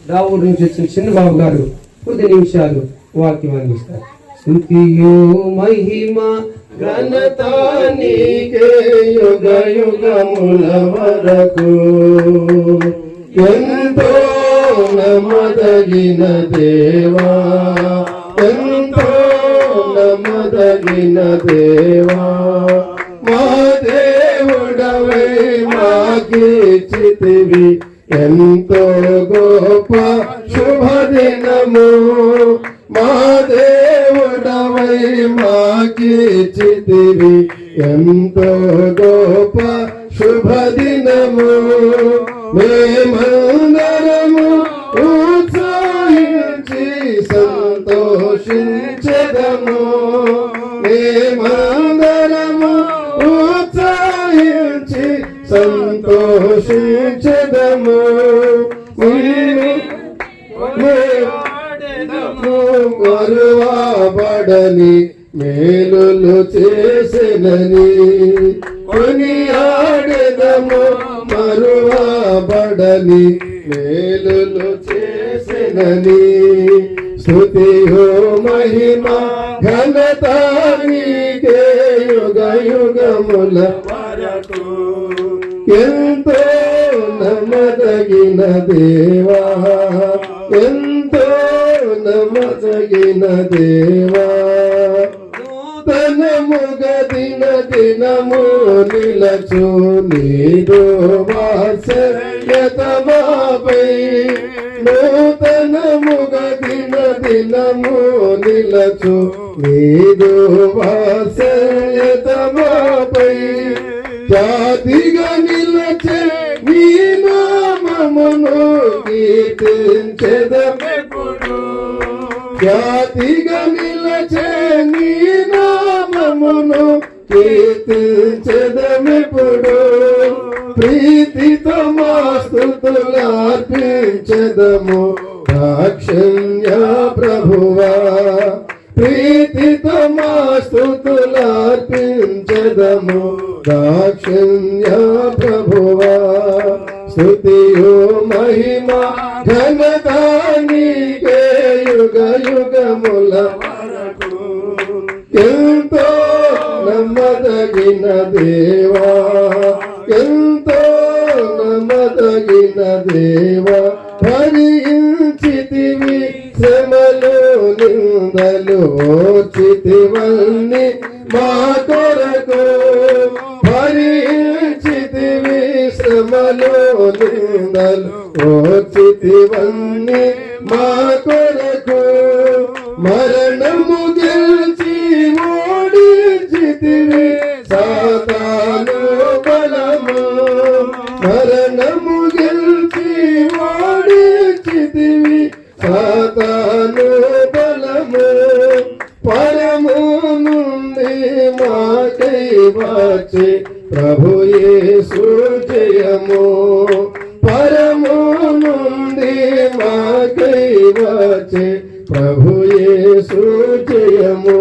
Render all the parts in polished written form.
దావూదు నుంచి వచ్చిన చిన్నబాబు గారు కొద్ది నిమిషాలు వాక్యం అందిస్తారు. స్తుతియు మహిమ ఘనత నీకే యుగ యుగముల వరకు. ఎంతో నమ్మదగిన దేవా, ఎంతో నమ్మదగిన దేవా, మా దేవుడవై మాకిచ్చితివి ఎంతో గొప్ప శుభదినము. మా దేవుడవై మాకిచ్చితివి ఎంతో గొప్ప శుభదినము. మేమందరము ఉత్సాహించి సంతోషించెదము. మేమందరము ఉత్సాహించి సంతోషించెదము. మరువబడని మేలులు చేసినని కొనియాడెదము. మరువబడని మేలులు చేసినని. స్తుతియో మహిమ ఘనత నీకే యుగ యుగముల వరకు. ఎంతో నమ్మదగిన దేవా, ఎంతో నమ్మదగిన దేవా, నూతనముగ దిన దినము నిలచు నీదు వాత్సల్యత మాపై. నూతనముగ దిన దినము నిలచు నీదు వాత్సల్యత మాపై. జాతిగా నిలచే నీ నామమును కీర్తించెదమెప్పుడు. జాతిగా నిలచే నీ నామమును కీర్తించెదమెప్పుడు. ప్రీతితో మా స్తుతులర్పించెదము దాక్షిణ్య ప్రభువా. ప్రీతితో మా స్తుతులర్పించెదము దాక్షిణ్య ప్రభువా. స్తుతియు మహిమ ఘనత నీకే యుగ యుగముల వరకు. ఎంతో నమ్మదగిన దేవా, ఎంతో నమ్మదగిన దేవా, భరించితివి శ్రమలు నిందలు ఓర్చితివన్నీ మా కొరకు. భరించితివి శ్రమలు నిందలు ఓర్చితివన్నీ మా కొరకు. మరణము గెలిచి ఓడించితివి సాతాను బలము. మరణము గెలిచి ఓడించితివి సాతాను బలము. పరము నుండి మాకై వచ్చే ప్రభు యేసు జయము. పరము నుండి మాకై వచ్చే ప్రభు యేసు జయము.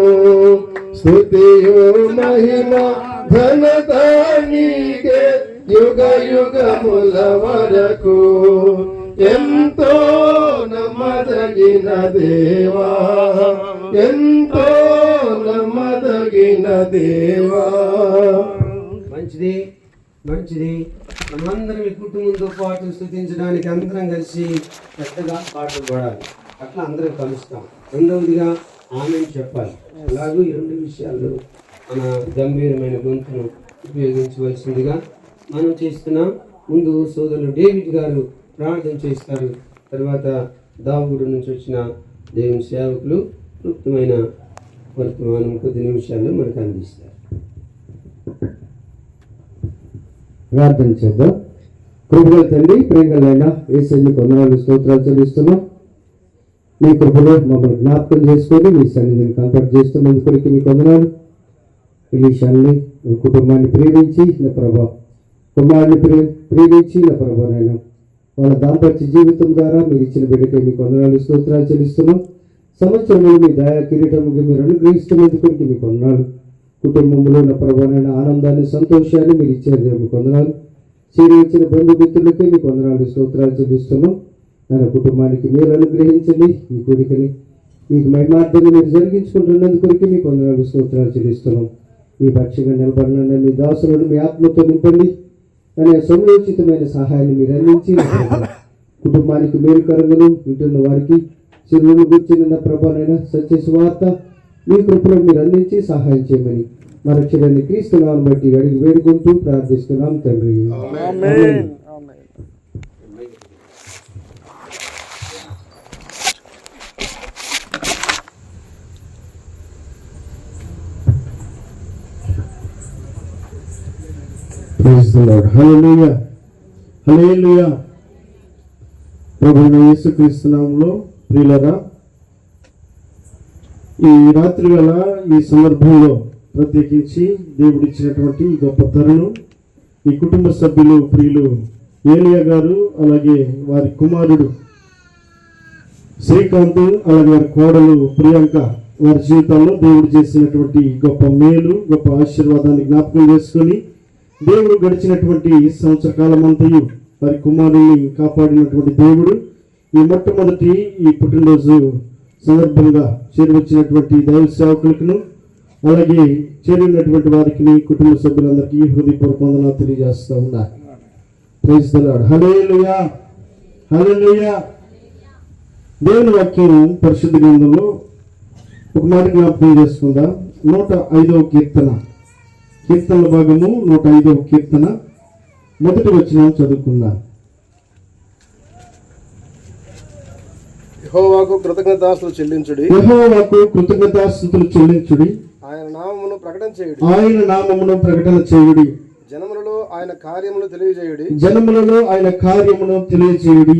స్తుతియు మహిమ ఘనత నీకే యుగ యుగముల వరకు. ఎంతో నమ్మదగిన దేవా, ఎంతో నమ్మదగిన దేవా. మంచిది మంచిది. మనందరం ఈ కుటుంబంతో పాటు స్తుతించడానికి అందరం కలిసి పెద్దగా పాటలు పాడాలి. అట్లా అందరం కలుస్తాం. రెండవదిగా ఆమెను చెప్పాలి. అలాగే ఈ రెండు విషయాల్లో మన గంభీరమైన గొంతును ఉపయోగించవలసిందిగా మనం చేస్తున్నాం. ముందు సోదరులు డేవిడ్ గారు ప్రార్థన చేస్తారు. తర్వాత దావూదు నుంచి వచ్చిన దేవుని సేవకులు క్లుప్తమైన వర్తమానం కొద్ది నిమిషాల్లో మనకు అందిస్తారు. ప్రార్థన చేద్దాం. కృపగల తండ్రి, ప్రేమలైన యేసయ్య వందనాలు స్తోత్రాలు చెల్లిస్తున్నాం. మీ కృపలో మమ్మల్ని జ్ఞాపకం చేసుకొని మీ సన్నిధిని కంఫర్ట్ చేస్తున్నందుకు మీకు వందనాలు. ఈ విషయాన్ని కుటుంబాన్ని ప్రేమించి నా ప్రభా, కుమారుని ప్రేమించి నా ప్రభా నేను వాళ్ళ దాంపత్య జీవితం ద్వారా మీరు ఇచ్చిన బిడ్డకే మీకు వందనాలు స్తోత్రాలు చెల్లిస్తున్నాం. సంవత్సరంలో మీ దయా కిరీటముగా మీరు అనుగ్రహిస్తున్నందుకు మీకు వందనాలు. కుటుంబంలో నా ప్రభానైన ఆనందాన్ని సంతోషాన్ని మీరు ఇచ్చారు. మీకు వందనాలు. చేరి వచ్చిన బంధుమిత్రులకే మీకు వందనాలు స్తోత్రాలు చెల్లిస్తున్నాం. ನನ್ನ కుటుంబానికి మీరు అనుగ్రహించండి. ఈ కోరికని మీకు మహిమార్థంగా మీరు జరిగించుకుంటున్నందుకు మీకు వందనాలు స్తోత్రాలు చెల్లిస్తున్నాం. ఈ పక్షంగా నిలబడిన మీ దాసులను మీ ఆత్మతో నింపండి. అనే సమయోచితమైన సహాయాన్ని మీరు అందించి కుటుంబానికి మేలుకరంగాను వింటున్న వారికి శిలువను గుర్చిన ప్రభానైనా సత్య సువార్త మీ కృపలో మీరు అందించి సహాయం చేయమని మన రక్షకుడైన క్రీస్తు నామమును బట్టి అడిగి వేడుకుంటూ ప్రార్థిస్తున్నాం తండ్రి. ఆమేన్. Praise the Lord. Hallelujah. Hallelujah. ప్రభువైన యేసుక్రీస్తు నామములో ప్రియులారా, ఈ రాత్రి వేళ ఈ సందర్భంలో ప్రత్యేకించి దేవుడిచ్చినటువంటి గొప్ప తరుణం, ఈ కుటుంబ సభ్యులు ప్రియులు ఏలియా గారు, అలాగే వారి కుమారుడు శ్రీకాంత్, అలాగే వారి కోడలు ప్రియాంక, వారి జీవితాల్లో దేవుడు చేసినటువంటి గొప్ప మేలు, గొప్ప ఆశీర్వాదాన్ని జ్ఞాపకం చేసుకొని దేవుడు గడిచినటువంటి సంవత్సర కాలం అంతయు వారి కుమారుని కాపాడినటువంటి దేవుడు ఈ మొట్టమొదటి ఈ పుట్టినరోజు సందర్భంగా చేరువచ్చినటువంటి దైవ సేవకులకు, అలాగే చేరినటువంటి వారికి, కుటుంబ సభ్యులందరికీ హృదయపూర్వక వందనాలు తెలియజేస్తూ ఉన్నారు. Praise the lord. Hallelujah. Hallelujah. దేవుని వాక్యం పరిశుద్ధ గ్రంథంలో ఒక మాట జ్ఞాపకం చేసుకుందాం. 105వ కీర్తన, కీర్తనల భాగము 105వ కీర్తన మొదటి వచనం చదువుకుందాం. యెహోవాకు కృతజ్ఞతాస్తుతులు చెల్లించుడి, యెహోవాకు కృతజ్ఞతాస్తుతులు చెల్లించుడి, ఆయన నామమును ప్రకటన చేయుడి, ఆయన నామమును ప్రకటన చేయుడి, జనములలో ఆయన కార్యములు తెలియజేయుడి, జనములలో ఆయన కార్యమును తెలియజేయుడి,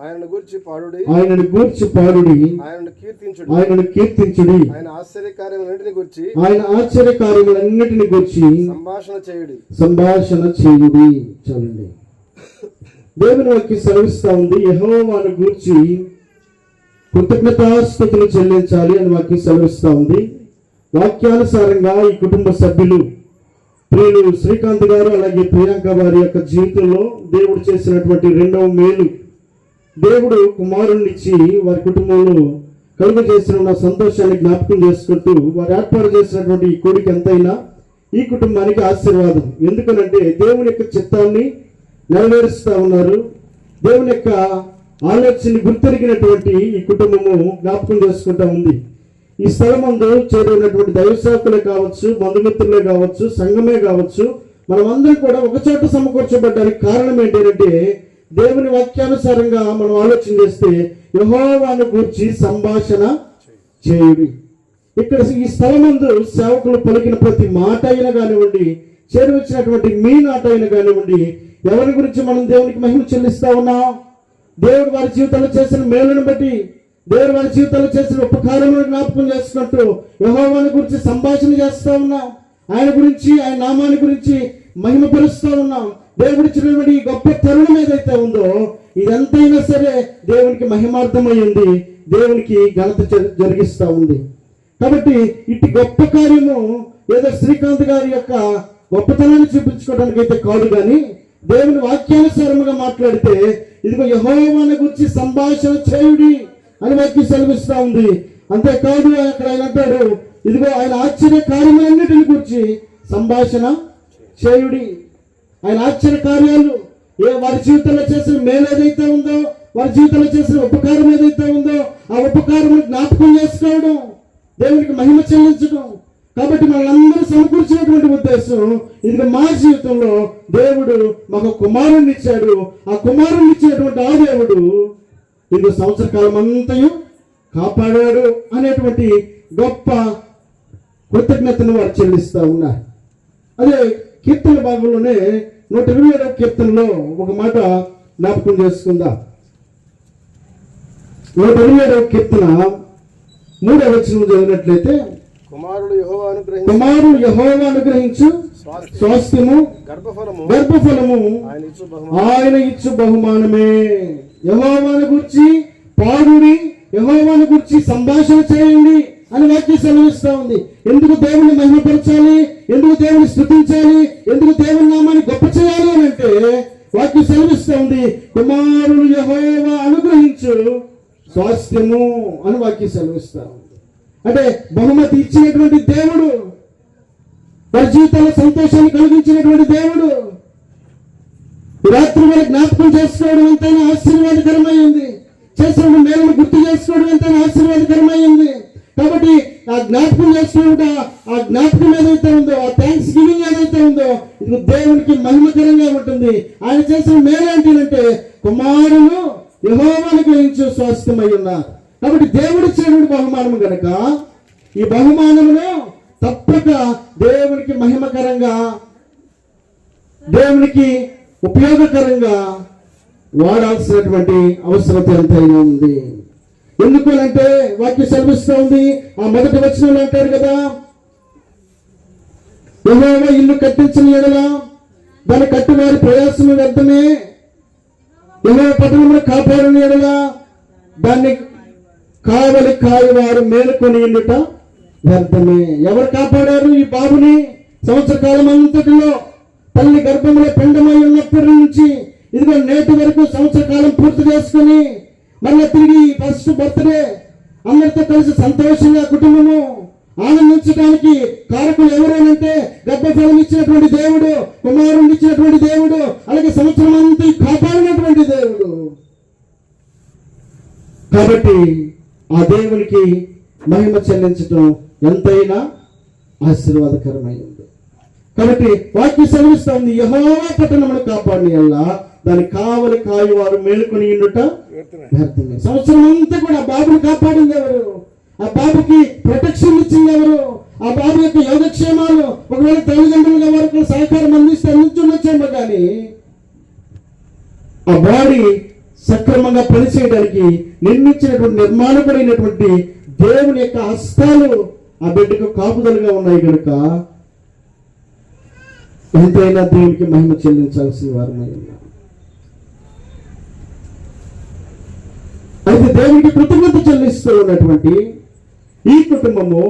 ఆయనను గూర్చి పాడుడి, ఆయనను గూర్చి పాడుడి, ఆయనను కీర్తించుడి, ఆయనను కీర్తించుడి, ఆయన ఆశ్చర్యకార్యములన్నిటిని గూర్చి, ఆయన ఆశ్చర్యకార్యములన్నిటిని గూర్చి సంభాషణ చేయుడి. సంభాషణ చేయుడి. చాలండి. దేవుని వాక్యం సెలవిస్తా ఉంది, యెహోవాను గూర్చి కృతజ్ఞతాస్తుతులు చెల్లించాలి అని వాక్యం సెలవిస్తా ఉంది. వాక్యానుసారంగా ఈ కుటుంబ సభ్యులు ప్రియులు శ్రీకాంత్ గారు, అలాగే ప్రియాంక వారి యొక్క జీవితంలో దేవుడు చేసినటువంటి రెండవ మేలు, దేవుడు కుమారుణ్ణిచ్చి వారి కుటుంబంలో కలుగ చేసిన సంతోషాన్ని జ్ఞాపకం చేసుకుంటూ వారు ఏర్పాటు చేసినటువంటి ఈ కోరిక ఎంతైనా ఈ కుటుంబానికి ఆశీర్వాదం. ఎందుకనంటే దేవుని యొక్క చిత్తాన్ని నెరవేరుస్తూ ఉన్నారు. దేవుని యొక్క ఆలోచనని గుర్తెరిగినటువంటి ఈ కుటుంబము జ్ఞాపకం చేసుకుంటా ఉంది. ఈ స్థలం ముందు చేరినటువంటి దైవ సేవకులే కావచ్చు, బంధుమిత్రులే కావచ్చు, సంఘమే కావచ్చు, మనమందరం కూడా ఒక చోట సమకూర్చబడ్డానికి కారణం ఏంటంటే దేవుని వాక్యానుసారంగా మనం ఆలోచన చేస్తే యెహోవాను గూర్చి సంభాషణ చేయుడి. ఇక్కడ ఈ స్థలమందు సేవకులు పలికిన ప్రతి మాట అయినా కానివ్వండి, చేరువచ్చినటువంటి మీ నాట అయినా కానివ్వండి, ఎవరి గురించి మనం దేవునికి మహిమ చెల్లిస్తా ఉన్నాం? దేవుడు వారి జీవితంలో చేసిన మేలును బట్టి, దేవుడు వారి జీవితంలో చేసిన ఉపకారములను జ్ఞాపకం చేసుకుంటూ యెహోవాను గురించి సంభాషణ చేస్తా ఉన్నాం. ఆయన గురించి, ఆయన నామాన్ని గురించి మహిమపరుస్తూ ఉన్నాం. దేవుడిచ్చినటువంటి ఈ గొప్ప తరుణం ఏదైతే ఉందో ఇదంతైనా సరే దేవునికి మహిమార్థమై ఉంది, దేవునికి ఘనత జరిగిస్తూ ఉంది. కాబట్టి ఇటు గొప్ప కార్యము ఏదో శ్రీకాంత్ గారి యొక్క గొప్పతనాన్ని చూపించుకోవడానికి అయితే కాదు, కానీ దేవుని వాక్యానుసారముగా మాట్లాడితే ఇదిగో యెహోవాను గురించి సంభాషణ చేయుడి అని వాక్యం సెలవిస్తూ ఉంది. అంతేకాదు అక్కడ ఆయన అంటాడు, ఇదిగో ఆయన ఆశ్చర్య కార్యములన్నిటిని గురించి సంభాషణ చేయుడి. ఆయన ఆశ్చర్య కార్యాలు, వారి జీవితంలో చేసిన మేలు ఏదైతే ఉందో, వారి జీవితంలో చేసిన ఉపకారం ఏదైతే ఉందో ఆ ఉపకారం జ్ఞాపకం చేసుకోవడం, దేవునికి మహిమ చెల్లించడం. కాబట్టి మనందరూ సమకూర్చినటువంటి ఉద్దేశం, ఇది మా జీవితంలో దేవుడు మాకు కుమారుణ్ణి ఇచ్చాడు, ఆ కుమారుణ్ణి ఇచ్చినటువంటి ఆ దేవుడు ఇది సంవత్సర కాలం అంతయు కాపాడాడు అనేటువంటి గొప్ప కృతజ్ఞతను వారు చెల్లిస్తూ ఉన్నారు. అదే కీర్తన భాగంలోనే 127వ కీర్తనలో ఒక మాట జ్ఞాపకం చేసుకుందాం. 127వ కీర్తన 3వ వచనం చదివినట్లయితే, కుమారుడు యెహోవా అనుగ్రహించు స్వాస్థ్యము గర్భఫలము ఆయన ఇచ్చు బహుమానమే. యెహోవాను గురించి పాడుడి, యెహోవాను గురించి సంభాషణ చేయండి అని వాక్యం సెలవిస్తా ఉంది. ఎందుకు దేవుని మహిమపరచాలి, ఎందుకు దేవుని స్తుతించాలి, ఎందుకు దేవుని నామాన్ని గొప్ప చేయాలి అని అంటే వాక్యం సెలవిస్తూ ఉంది, కుమారులు యెహోవా అనుగ్రహించు స్వాస్థ్యము అని వాక్యం సెలవిస్తూ ఉంది. అంటే బహుమతి ఇచ్చినటువంటి దేవుడు, వారి జీవితంలో సంతోషాన్ని కలిగించినటువంటి దేవుడు. ఈ రాత్రి వారి జ్ఞాపకం చేసుకోవడం ఎంతైనా ఆశీర్వాదకరమైంది, చేసిన మేలను గుర్తు చేసుకోవడం ఎంతైనా ఆశీర్వాదకరమైంది. కాబట్టి ఆ జ్ఞాపకం చేసుకుంటా, ఆ జ్ఞాపకం ఏదైతే ఉందో, ఆ థ్యాంక్స్ గివింగ్ ఏదైతే ఉందో, ఇది దేవునికి మహిమకరంగా ఉంటుంది. ఆయన చేసిన మేలేంటంటే కుమారులు యెహోవాను గ్రహించు స్వాస్థ్యమై ఉన్నారు. కాబట్టి దేవుడు ఇచ్చినటువంటి బహుమానం కనుక ఈ బహుమానమును తప్పక దేవునికి మహిమకరంగా, దేవునికి ఉపయోగకరంగా వాడాల్సినటువంటి అవసరత ఎంతైనా ఉంది. ఎందుకు అంటే వాక్యం సెలవిస్తూ ఉంది, ఆ మొదటి వచనంలో అంటారు కదా, యెహోవా ఇల్లు కట్టించిన యెడల దాని కట్టువారి ప్రయాసము వ్యర్థమే, యెహోవా పట్టణమును కాపాడిన యెడల దాన్ని కావలి కాయవారు మేలుకొని ఉండుట వ్యర్థమే. ఎవరు కాపాడారు ఈ బాబుని? సంవత్సర కాలం అంతటిలో తల్లి గర్భంలో పిండమై ఉన్నప్పటి నుంచి ఇదిగో నేటి వరకు సంవత్సర కాలం పూర్తి చేసుకుని మళ్ళీ తిరిగి ఫస్ట్ బర్త్డే అందరితో కలిసి సంతోషంగా కుటుంబము ఆనందించడానికి కారకులు ఎవరేనంటే గర్భఫలం ఇచ్చినటువంటి దేవుడు, కుమారుని ఇచ్చినటువంటి దేవుడు, అలాగే సంవత్సరం అంతా కాపాడినటువంటి దేవుడు. కాబట్టి ఆ దేవునికి మహిమ చెల్లించడం ఎంతైనా ఆశీర్వాదకరమైంది. కాబట్టి వాక్యం సెలవిస్తూ ఉంది, యెహోవా పట్టణమును కాపాడిన యెడల దాని కావలి కాయువారు మేలుకొని ఉండుట వ్యర్థమే. సంవత్సరం అంతా కూడా ఆ బాబుని కాపాడింది ఎవరు? ఆ బాబుకి ప్రొటెక్షన్ ఇచ్చింది ఎవరు? ఆ బాబు యొక్క యోగక్షేమాలు ఒకవేళ తల్లిదండ్రులుగా వారికి సహకారం అందించుండొచ్చేమో కానీ ఆ బాడీ సక్రమంగా పనిచేయడానికి నిర్మించినటువంటి నిర్మాణపడినటువంటి దేవుని యొక్క హస్తాలు ఆ బిడ్డకు కాపుదలుగా ఉన్నాయి కనుక ఎంతైనా దేవునికి మహిమ చెల్లించాల్సిన వారమై ఉన్నాం. అయితే దేవునికి కృతజ్ఞత చెల్లిస్తూ ఉన్నటువంటి ఈ కుటుంబము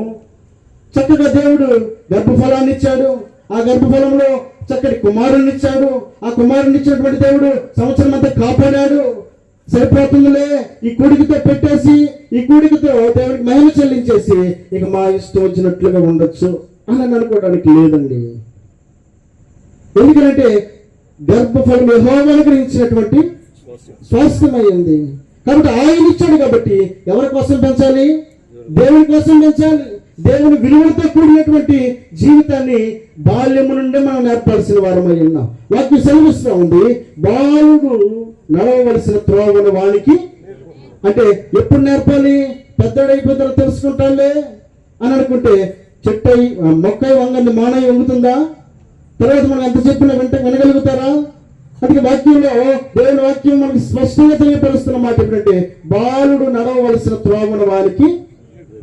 చక్కగా దేవుడు గర్భఫలాన్ని ఇచ్చాడు, ఆ గర్భఫలంలో చక్కటి కుమారుని ఇచ్చాడు, ఆ కుమారుని ఇచ్చినటువంటి దేవుడు సంవత్సరం అంతా కాపాడాడు. సరిపోతుందిలే ఈ కూడికతో పెట్టేసి ఈ కూడికతో దేవుడికి మహిమ చెల్లించేసి ఇక మా ఇష్టం వచ్చినట్లుగా ఉండొచ్చు అని అనుకోవడానికి లేదండి. ఎందుకంటే గర్భఫలం యెహోవా అనుగ్రహించినటువంటి స్వాస్థ్యమైంది. కాబట్టి ఆయన ఇచ్చాడు కాబట్టి ఎవరి కోసం పెంచాలి? దేవుని కోసం పెంచాలి. దేవుని విలువలతో కూడినటువంటి జీవితాన్ని బాల్యము నుండి మనం నేర్పాల్సిన వారమై ఉన్నాం. వాక్యం సెలవిస్తూ ఉంది, బాలుడు నడవవలసిన త్రోవను వానికి. అంటే ఎప్పుడు నేర్పాలి? పెద్దడైపోతారో తెలుసుకుంటాలే అని అనుకుంటే చెట్టై మొక్కై వంగని మానై వంగుతుందా? తర్వాత మనం ఎంత చెప్పినా వినగలుగుతారా? అందుకే వాక్యంలో దేవుని వాక్యం మనకి స్పష్టంగా తెలియపరుస్తున్న మాట ఏంటంటే బాలుడు నడవవలసిన త్రోవను వారికి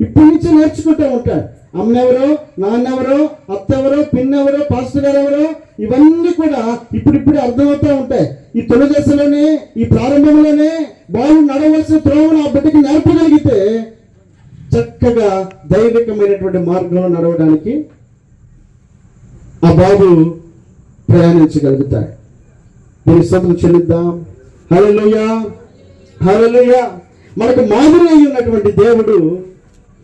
ఇప్పటి నుంచి నేర్చుకుంటూ ఉంటాడు. అమ్మెవరో, నాన్నెవరో, అత్తెవరో, పిన్నెవరో, పాస్టర్ గారు ఎవరో, ఇవన్నీ కూడా ఇప్పుడిప్పుడే అర్థమవుతూ ఉంటాయి. ఈ తొలి దశలోనే, ఈ ప్రారంభంలోనే బాలుడు నడవలసిన త్రోవను ఆ బిడ్డకి నేర్పగలిగితే చక్కగా దైవికమైనటువంటి మార్గంలో నడవడానికి ఆ బాబు ప్రయాణించగలుగుతాడు. దీని స్తోత్రం చెల్లిద్దాం. హల్లెలూయా, హల్లెలూయా. మనకు మాదిరి అయి ఉన్నటువంటి దేవుడు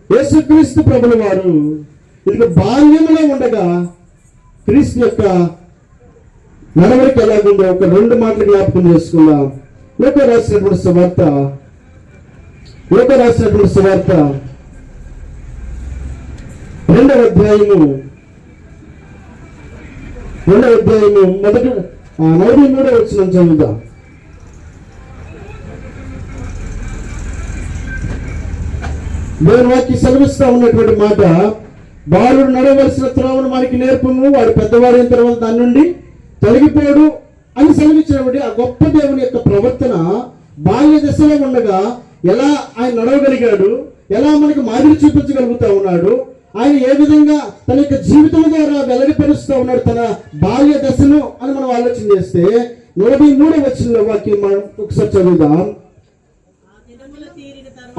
యేసుక్రీస్తు ప్రభుల వారు ఇదిగో బాల్యంలో ఉండగా క్రీస్తు యొక్క నడవడిక ఎలాగుందో ఒక 2 మాటలు జ్ఞాపకం చేసుకుందాం. లోక రాసినటువంటి సువార్త 2వ అధ్యాయము 43వ వచనం చదువుదాం. దేవుని వాక్యం సెలవిస్తా ఉన్నటువంటి మాట, బాలుడు నడవలసిన త్రోవను మనకి నేర్పము, వాడు పెద్దవాడైన తర్వాత దాని నుండి తొలగిపోడు అని సెలవిచ్చినటువంటి ఆ గొప్ప దేవుని యొక్క ప్రవర్తన బాల్య దశలో ఉండగా ఎలా ఆయన నడవగలిగాడు, ఎలా మనకు మాదిరి చూపించగలుగుతా ఉన్నాడు, ఆయన ఏ విధంగా తన యొక్క జీవితం ద్వారా వెల్లడిపరుస్తూ ఉన్నాడు తన బాల్య దశను అని మనం ఆలోచన చేస్తే 43వ వచనంలో వాక్యం మనం ఒకసారి చదువుదాం.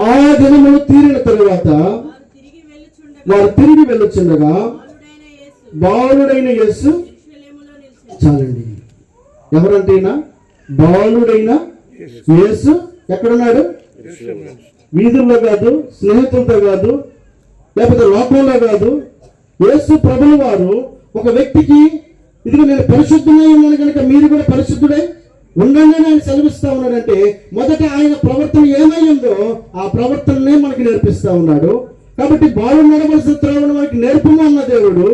ఆ దినములు తీరిన తరువాత వారు తిరిగి వెళ్ళొచ్చుండగా బాలుడైన యేసు, చాలండి, ఎవరంటే ఈయన బాలుడైన యేసు ఎక్కడున్నాడు? వీధుల్లో కాదు, స్నేహితులతో కాదు, లేకపోతే లోకంలో కాదు. యేసు ప్రభుల వారు ఒక వ్యక్తికి ఇదిగో నేను పరిశుద్ధుడై ఉన్నాను కనుక మీరు కూడా పరిశుద్ధుడై ఉండండి అని ఆయన సెలవిస్తా ఉన్నాడంటే మొదట ఆయన ప్రవర్తన ఏమై ఉందో ఆ ప్రవర్తననే మనకి నేర్పిస్తా ఉన్నాడు. కాబట్టి బాలు నడవలసిన త్రోవను మనకి నేర్పము అన్న దేవుడు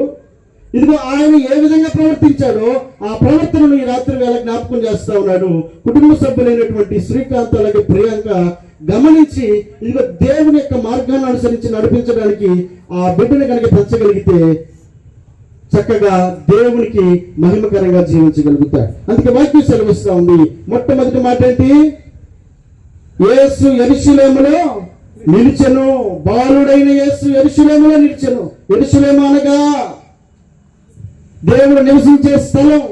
ఇదిగో ఆయన ఏ విధంగా ప్రవర్తించాడో ఆ ప్రవర్తనను ఈ రాత్రి వేళ జ్ఞాపకం చేస్తా ఉన్నాడు. కుటుంబ సభ్యులైనటువంటి శ్రీకాంత్ అలాగే ప్రియాంక గమనించి ఇదిగో దేవుని యొక్క మార్గాన్ని అనుసరించి నడిపించడానికి ఆ బిడ్డను కనుక పెంచగలిగితే చక్కగా దేవునికి మహిమకరంగా జీవించగలుగుతాడు. అందుకే వాక్యం సెలవిస్తా ఉంది. మొట్టమొదటి మాట ఏంటి? యేసు యెరూషలేములో నిలిచెను. బాలుడైన యేసు యెరూషలేములో నిలిచెను. యెరూషలేము అనగా దేవుడు నివసించే స్థలం,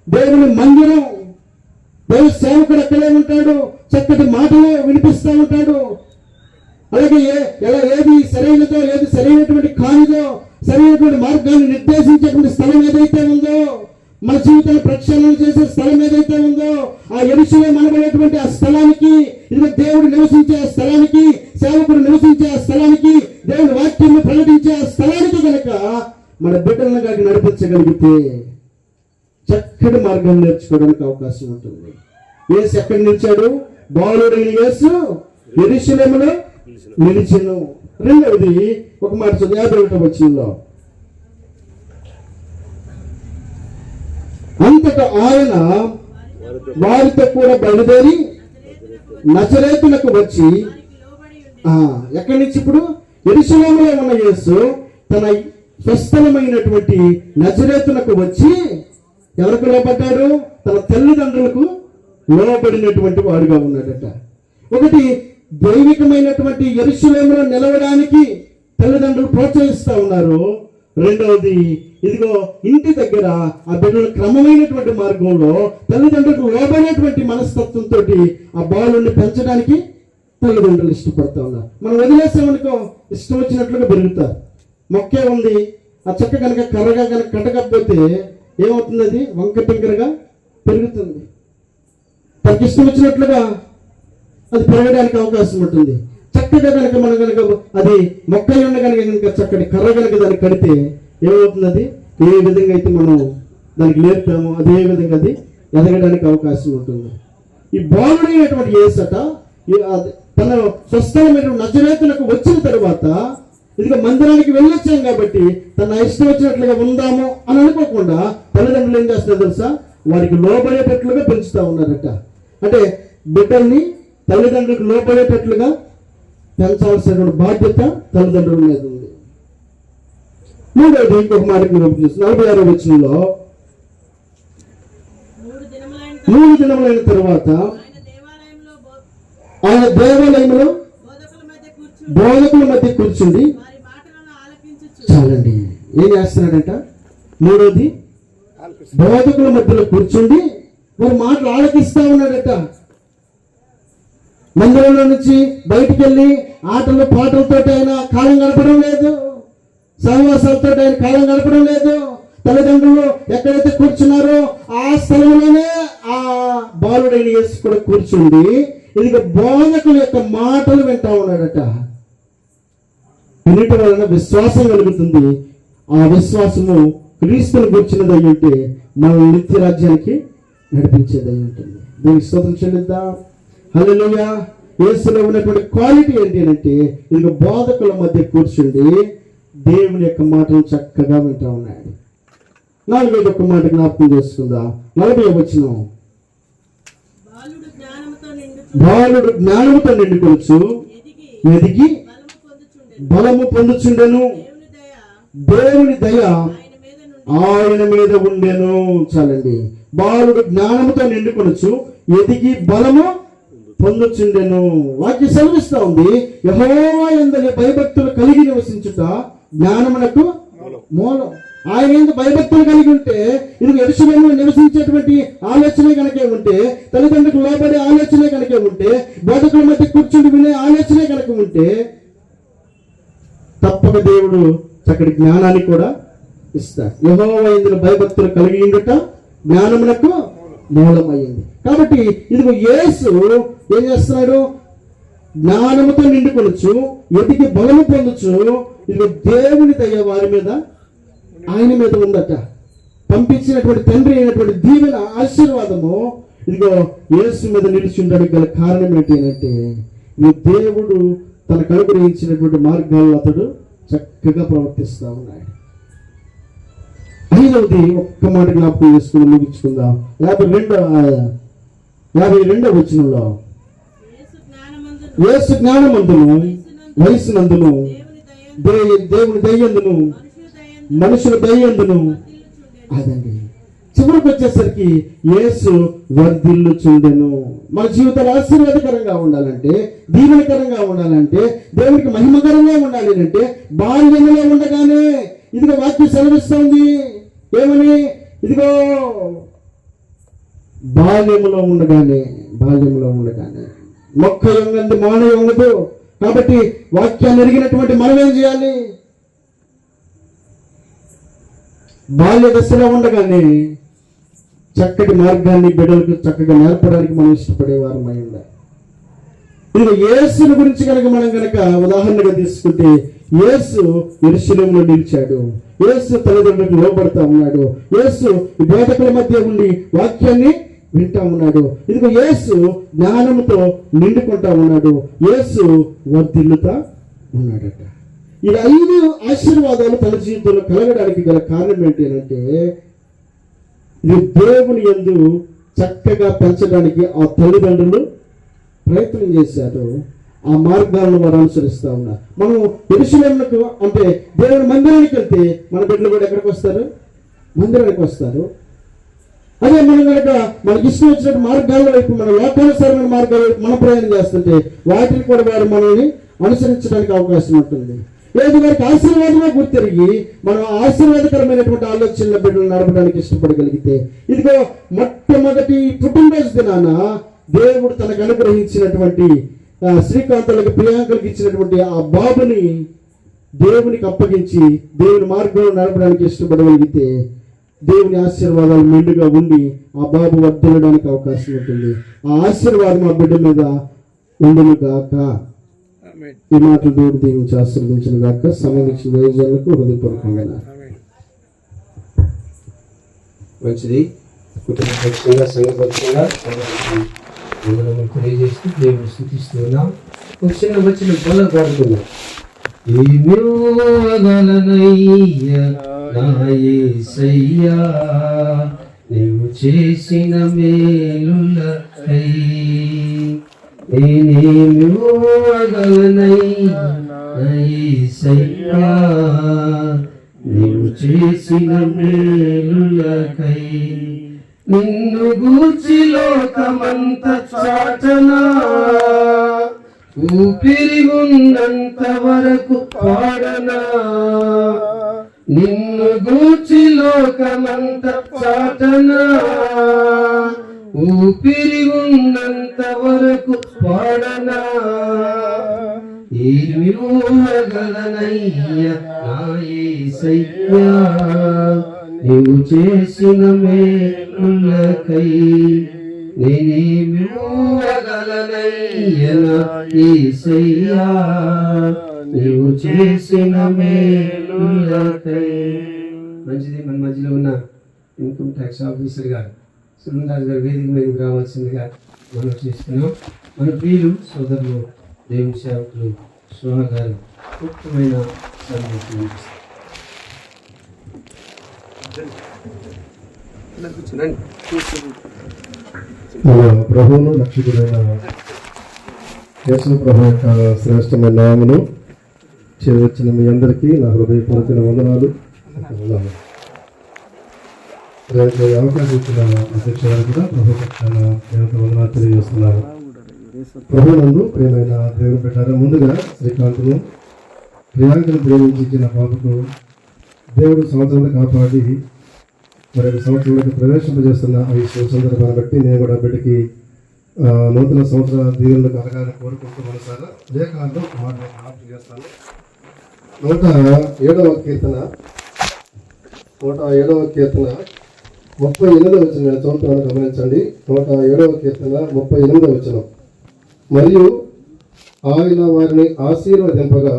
దేవుని మందిరం. దేవుని సేవకుడు అక్కడే ఉంటాడు, చక్కటి మాటలు వినిపిస్తూ ఉంటాడు. అలాగే ఏది సరైనదో ఏది సరైనటువంటి కానిదో సరైనటువంటి మార్గాన్ని నిర్దేశించేటువంటి స్థలం ఏదైతే ఉందో, మన జీవితాన్ని ప్రక్షాళన చేసే స్థలం ఏదైతే ఉందో ఆ యెరూషలేము అనబడేటువంటి ఆ స్థలానికి, ఇది దేవుడు నివసించే ఆ స్థలానికి, సేవకుడు నివసించే ఆ స్థలానికి, దేవుని వాక్యాన్ని ప్రకటించే ఆ స్థలానికి కనుక మన బిడ్డలను కాక నడిపించగలిగితే చక్కటి మార్గాన్ని నేర్చుకోవడానికి అవకాశం ఉంటుంది. యేసు ఎక్కడ నిలిచాడు? బాలుడైన యేసు యెరూషలేములో నిలిచెను. రెండవది ఒక మాట చదువు 51వ వచనంలో, అంతటా ఆయన వారితో కూడా బయలుదేరి నజరేతులకు వచ్చి ఎక్కడి నుంచి ఇప్పుడు యెరూషలేములో ఉన్న యేసు తన స్వస్థలమైనటువంటి నజరేతులకు వచ్చి ఎవరికి లోబడ్డాడు? తన తల్లిదండ్రులకు లోబడినటువంటి వాడుగా ఉన్నాడట. ఒకటి దైవికమైనటువంటి యెరూషలేములో నిలవడానికి తల్లిదండ్రులు ప్రోత్సహిస్తా ఉన్నారు. రెండవది ఇదిగో ఇంటి దగ్గర ఆ బిడ్డల క్రమమైనటువంటి మార్గంలో తల్లిదండ్రులకు లోబడినటువంటి మనస్తత్వంతో ఆ బాలుని పెంచడానికి తల్లిదండ్రులు ఇష్టపడతా ఉన్నారు. మనం వదిలేసామనుకో ఇష్టం వచ్చినట్లుగా పెరుగుతారు. మొక్కే ఉంది, ఆ చెక్క కనుక కర్రగా కనుక కట్టకపోతే ఏమవుతుంది? అది వంక టింకరగా పెరుగుతుంది. తనకి ఇష్టం వచ్చినట్లుగా అది పెరగడానికి అవకాశం ఉంటుంది. చక్కగా కనుక మనం కనుక అది మొక్క ఉండ కనుక చక్కటి కర్ర కనుక దానికి కడితే ఏమవుతుంది? అది ఏ విధంగా అయితే మనం దానికి నేర్పామో అదే విధంగా అది ఎదగడానికి అవకాశం ఉంటుంది. ఈ బాలుడైనటువంటి యేసట తన స్వస్థలమైన నజరేతులకు వచ్చిన తర్వాత ఇదిగో మందిరానికి వెళ్ళొచ్చాం కాబట్టి తన ఇష్టం వచ్చినట్లుగా ఉందాము అని అనుకోకుండా తల్లిదండ్రులు ఏం చేస్తున్నారు తెలుసా? వారికి లోబడేటట్లుగా పెంచుతా ఉన్నారట. అంటే బిడ్డల్ని తల్లిదండ్రులకు లోబడేటట్లుగా పెంచాల్సినటువంటి బాధ్యత తల్లిదండ్రుల మీద ఉంది. మూడవది ఇంకొక మాటకి 46వ వచనంలో, 3 దినములైన తర్వాత ఆయన దేవాలయంలో బోధకుల మధ్య కూర్చుండి, చాలండి ఏం చేస్తున్నాడంట? మూడోది బోధకుల మధ్యలో కూర్చుండి వారి మాటలు ఆలకిస్తా ఉన్నాడట. మందిరంలో నుంచి బయటికి వెళ్ళి ఆటలు పాటలతో ఆయన కాలం గడపడం లేదు, సహవాసాలతో ఆయన కాలం గడపడం లేదు. తల్లిదండ్రులు ఎక్కడైతే కూర్చున్నారో ఆ స్థలంలోనే ఆ బాలుడైన యేసు కూడా కూర్చుండి ఇది బోధకుల యొక్క మాటలు వింటా ఉన్నాడట. వినటం వలన విశ్వాసం కలుగుతుంది. ఆ విశ్వాసము క్రీస్తుని గుర్చినది అయి ఉంటే మన నిత్య రాజ్యానికి నడిపించేది అయి ఉంటుంది. దీనికి స్తోత్రం చెల్లిద్దాం. హల్లెలూయా. యేసులో ఉన్నటువంటి క్వాలిటీ ఏంటి అంటే ఇది బోధకుల మధ్య కూర్చుండి దేవుని యొక్క మాటలు చక్కగా వింటా ఉన్నాడు. 4వ ఒక మాట జ్ఞాపకం చేసుకుందాం. 40వ వచనం, బాలుడు జ్ఞానముతో నిండుకొనుచు ఎదిగి బలము పొందుచుండెను, దేవుని దయ ఆయన మీద ఉండెను. చాలండి. బాలుడు జ్ఞానముతో నిండుకొనుచు ఎదిగి బలము పొందుచుండెను. వాక్యం సెలవిస్తా ఉంది, యెహోవా యందు భయభక్తులు కలిగి నివసించుట జ్ఞానమునకు మూలం. ఆయన యందు భయభక్తులు కలిగి ఉంటే ఇది యెరూషలేములో నివసించేటువంటి ఆలోచనే కనుక ఉంటే, తల్లిదండ్రులకు లోబడే ఆలోచనే కనుక ఉంటే, బోధకుల మధ్య కూర్చుని వినే ఆలోచనే కనుక ఉంటే తప్పక దేవుడు చక్కటి జ్ఞానాన్ని కూడా ఇస్తాడు. యెహోవా యందు భయభక్తులు కలిగి ఉండట జ్ఞానమునకు మూలమైంది. కాబట్టి ఇదిగో యేసు ఏం చేస్తున్నాడు? జ్ఞానముతో నిండుకొనొచ్చు, ఎదిగి బలము పొందొచ్చు. ఇదిగో దేవుని దయ వారి మీద, ఆయన మీద ఉందట. పంపించినటువంటి తండ్రి అయినటువంటి దీవెన, ఆశీర్వాదము ఇదిగో యేసు మీద నిలిచి ఉండడానికి గల కారణం ఏంటి అంటే, ఈ దేవుడు తనకు అనుగ్రహించినటువంటి మార్గాల్లో అతడు చక్కగా ప్రవర్తిస్తా ఉన్నాడు. ఐదవది ఒక్క మాట జ్ఞాపకం చేసుకుని ముగించుకుందాం. 52వ వచనంలో, యేసు జ్ఞానమందును వయసునందును దేవుని దయ్యందును మనుషుల దయ్యందును. అదండి చివరికి వచ్చేసరికి యేసు వర్ధిల్లుచుండెను. మన జీవితాలు ఆశీర్వాదకరంగా ఉండాలంటే, దీవెనకరంగా ఉండాలంటే, దేవునికి మహిమకరంగా ఉండాలి అంటే బాల్యములో ఉండగానే ఇదిగో వాక్యం సెలవిస్తుంది. ఏమని? ఇదిగో బాల్యములో ఉండగానే మొక్క యొంగంది మాన యొంగదు. కాబట్టి వాక్యాన్ని ఎరిగినటువంటి మనం ఏం చేయాలి? బాల్య దశలో ఉండగానే చక్కటి మార్గాన్ని బిడ్డలకు చక్కగా నేర్పడానికి మనం ఇష్టపడేవారం అయి ఉండాలి. ఇది యేసుని గురించి కనుక మనం కనుక ఉదాహరణగా తీసుకుంటే, యేసు యెరూషలేములో నిలిచాడు. యేసు తల్లిదండ్రులకు లోబడతా ఉన్నాడు. యేసు బోధకుల మధ్య ఉండి వాక్యాన్ని వింటా ఉన్నాడు. ఇదిగో యేసు జ్ఞానంతో నిండుకుంటా ఉన్నాడు. యేసు వర్ధిల్లుతా ఉన్నాడట. ఈ 5 ఆశీర్వాదాలు తన జీవితంలో కలగడానికి గల కారణం ఏంటి అంటే, ఇది దేవుని యందు చక్కగా పెంచడానికి ఆ తల్లిదండ్రులు ప్రయత్నం చేశారు. ఆ మార్గాలను వారు అనుసరిస్తా ఉన్నారు. మనం యెరూషలేమునకు అంటే దేవుని మందిరానికి వెళ్తే మన బిడ్డలు కూడా ఎక్కడికి వస్తారు? మందిరానికి వస్తారు. అదే మనం కనుక మనకి ఇష్టం వచ్చినట్టు మార్గాల వైపు, మన లోకానుసారమైన మార్గాల వైపు మనం ప్రయాణం చేస్తుంటే వాటిని కూడా వారు మనల్ని అనుసరించడానికి అవకాశం ఉంటుంది. లేదు వారికి ఆశీర్వాదమే గుర్తిరిగి మనం ఆశీర్వాదకరమైనటువంటి ఆలోచనల బిడ్డలు నడపడానికి ఇష్టపడగలిగితే, ఇదిగో మొట్టమొదటి పుట్టినరోజు దినాన దేవుడు తనకు అనుగ్రహించినటువంటి శ్రీకాంతులకు, ప్రియాంకలకు ఇచ్చినటువంటి ఆ బాబుని దేవునికి అప్పగించి దేవుని మార్గంలో నడపడానికి ఇష్టపడగలిగితే దేవుని ఆశీర్వాదాలు మెండుగా ఉండి ఆ బాబు వర్ధిల్లడానికి అవకాశం ఉంటుంది. ఆ ఆశీర్వాదం ఆ బిడ్డ మీద ఉండును గాక. ఈ మాటలు దేవుడు దీవించి ఆశీర్వదించిన గాక. సంబంధించిన దైవజనులకు హృదయపూర్వకంగా మంచిది. కుటుంబపక్షంగా, సంఘపక్షంగా తెలియజేస్తూ దేవుడు స్థుతిస్తున్నాం. ఒక చిన్న వచ్చిన బలం పాడుతున్నాం. యేసయ్యా నీవు చేసిన మేలులకై యేసయ్యా నీవు చేసిన మేలులకై నిన్ను గూర్చి లోకమంత చాటనా ఊపిరి ఉన్నంత వరకు పాడనా నిన్ను గూర్చి లోకమంత చాటనా ఊపిరి ఉన్నంత వరకు పాడనా ఏమి ఊరగలనయ్యా నా యేసయ్యా నీవు చేసిన మేలులకై నేనేమి ఊరగలనయ్యా నా యేసయ్యా నీవు చేసిన మేలులకై. మంచిది. మన మధ్యలో ఉన్న ఇన్కమ్ ట్యాక్స్ ఆఫీసర్ గారు సురేంద్రరాజు గారు వేదిక మీదకి రావాల్సిందిగా మనం చేసుకున్నాం. మన ప్రియులు సోదరులు దేవుని సేవకులు శోభ గారు ముఖ్యమైన సందేశం. మన ప్రభువును రక్షకుడైన యేసు ప్రభు యొక్క శ్రేష్టమైన నామమును చేర్చిన మీ అందరికీ నా హృదయపూర్వక వందనాలు. అవకాశం ఇచ్చిన అధ్యక్ష గారు కూడా ప్రభు పక్షాన వందనాలు తెలియజేస్తున్నాను. ప్రభునందు ప్రియమైన దేవుని పెట్టారు. ముందుగా శ్రీకాంత్ను, ప్రియాంకను ప్రేమించిన బాబుకు దేవుడు సంవత్సరాలు కాపాడి మరి సంవత్సరంలోకి ప్రవేశింపజేస్తున్న ఈ సందర్భాన్ని బట్టి నేను కూడా బిడ్డకి నూతన సంవత్సర దీవెనలు కలగాలని కోరుకుంటూ మనసారా లేఖనాల్లో ఒక మాట జ్ఞాపకం చేస్తాను. 107వ కీర్తన 38వ వచనం నేను చదువుతున్నాను, గమనించండి. 107వ కీర్తన 38వ వచనం. మరియు ఆయన వారిని ఆశీర్వదింపగా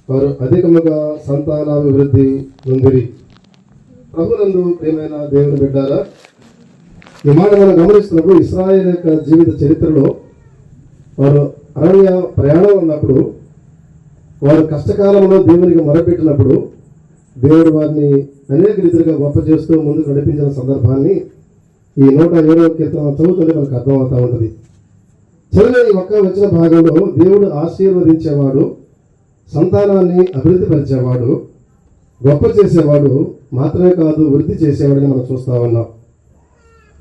వారు అధికముగా సంతానాభివృద్ధి పొందిరి. ప్రభునందు ప్రియమైన దేవుని బిడ్డారా, ఈ మాట మనం గమనిస్తున్నప్పుడు ఇశ్రాయేలు యొక్క జీవిత చరిత్రలో వారు అరణ్య ప్రయాణం ఉన్నప్పుడు, వారు కష్టకాలంలో దేవునికి మొరపెట్టినప్పుడు దేవుడు వారిని అనేక రీతిగా గొప్ప చేస్తూ ముందుకు నడిపించిన సందర్భాన్ని ఈ 107వ కీర్తన చదువుతుంటే మనకు అర్థమవుతూ ఉంటుంది. చివరి ఈ ఒక్క వచ్చిన భాగంలో దేవుడు ఆశీర్వదించేవాడు, సంతానాన్ని అభివృద్ధి పరిచేవాడు, గొప్ప చేసేవాడు మాత్రమే కాదు వృద్ధి చేసేవాడని మనం చూస్తా ఉన్నాం.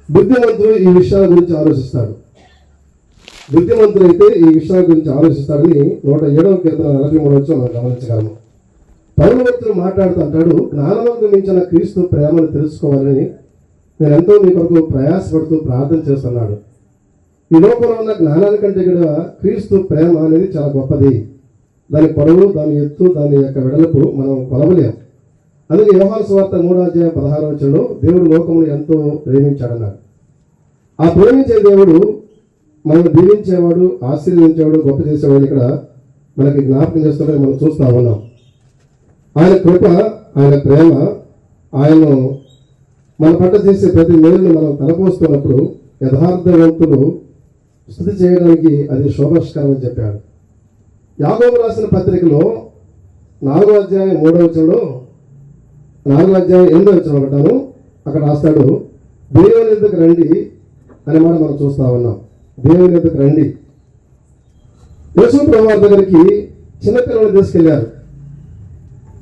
బుద్ధిమంతుడు ఈ విషయాల గురించి ఆలోచిస్తాడు. బుద్ధిమంతుడైతే ఈ విషయాల గురించి ఆలోచిస్తాడని 107వ కీర్తన 43 వచ్చి మనం గమనించగలము. పౌలు భక్తుడు మాట్లాడుతూ అంటాడు, జ్ఞానవంతుడు మించిన క్రీస్తు ప్రేమను తెలుసుకోవాలని నేను ఎంతో మీ కొరకు ప్రయాసపడుతూ ప్రార్థన చేస్తున్నాడు. ఈ లోకంలో ఉన్న జ్ఞానాల కంటే కూడా క్రీస్తు ప్రేమ అనేది చాలా గొప్పది. దాని పొడవు, దాని ఎత్తు, దాని యొక్క వెడల్పు మనం కొలవలేం. అందుకే యోహాను సువార్త 3:16 వచనంలో దేవుడు లోకమును ఎంతో ప్రేమించాడన్నాడు. ఆ ప్రేమించే దేవుడు మనల్ని దీవించేవాడు, ఆశీర్వదించేవాడు, గొప్ప చేసేవాడు ఇక్కడ మనకి జ్ఞాపకం చేస్తుంటే మనం చూస్తూ ఉన్నాం. ఆయన కృప, ఆయన ప్రేమ, ఆయన్ను మన పట్ల చేసే ప్రతి మేలును మనం తలపోస్తున్నప్పుడు యథార్థవంతులు స్తుతి చేయడానికి అది శోభస్కరం అని చెప్పాడు. యాకోబు రాసిన పత్రికలో 4వ అధ్యాయం 3వ వచనంలో 4వ అధ్యాయం 8వ వచనం అంటాను, అక్కడ రాస్తాడు, దేవుని ఎదుకు రండి అనే మాట మనం చూస్తా ఉన్నాం. దేవుని ఎదుకు రండి. యేసు ప్రభువు దగ్గరికి చిన్నపిల్లలు తీసుకెళ్లారు.